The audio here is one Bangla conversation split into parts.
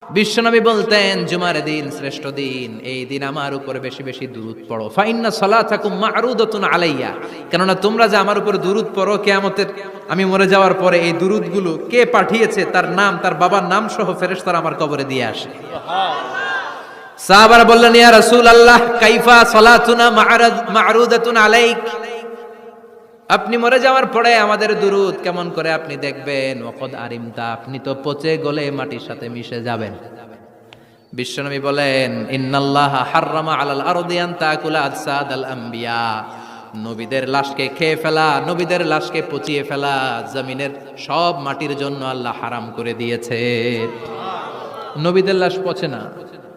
বিশ্বনবী বলতেন জুমার দিন শ্রেষ্ঠ দিন, এই দিন আমার উপরে বেশি বেশি দুরূদ পড়ো। ফাইন্না সালাতাকুম মা'রুদাতুন আলাইয়া, কেননা তোমরা যে আমার উপরে দুরূদ পড়ো, কিয়ামতের আমি মরে যাওয়ার পরে এই দুরূদগুলো কে পাঠিয়েছে তার নাম, তার বাবার নাম সহ ফেরেশতারা আমার কবরে দিয়ে আসে। সাহাবারা বললেন, ইয়া রাসূলুল্লাহ কাইফা সালাতুনা মা'রুদাতুন আলাইক, আপনি মরে যাওয়ার পরে আমাদের দুরূদ কেমন করে আপনি দেখবেন? ওয়াকাদ আরিমতা, আপনি তো পচে গলে মাটির সাথে মিশে যাবেন। বিশ্বনবী বলেন, ইন্নাল্লাহা হাররামা আলাল আরদি আন তাকুলা আজসাদাল আম্বিয়া, নবীদের লাশকে খেয়ে ফেলা, নবীদের লাশকে পচিয়ে ফেলা জমিনের সব মাটির জন্য আল্লাহ হারাম করে দিয়েছে। নবীদের লাশ পচে না,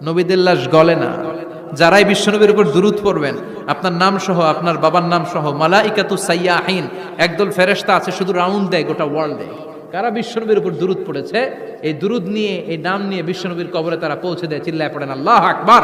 নবীদের লাশ গলে না। যারাই বিশ্বনবীর উপর দুরূদ পড়বেন, আপনার নাম সহ, আপনার বাবার নাম সহ, মালাইকাতু সাইয়াহিন, একদল ফেরেশতা আছে শুধু রাউন্ড দেয় গোটা ওয়ার্ল্ডে। কারা বিশ্বনবীর উপর দুরূদ পড়েছে, এই দুরূদ নিয়ে, এই নাম নিয়ে বিশ্বনবীর কবরে তারা পৌঁছে দেয়। চিল্লায় পড়েন আল্লাহু আকবার।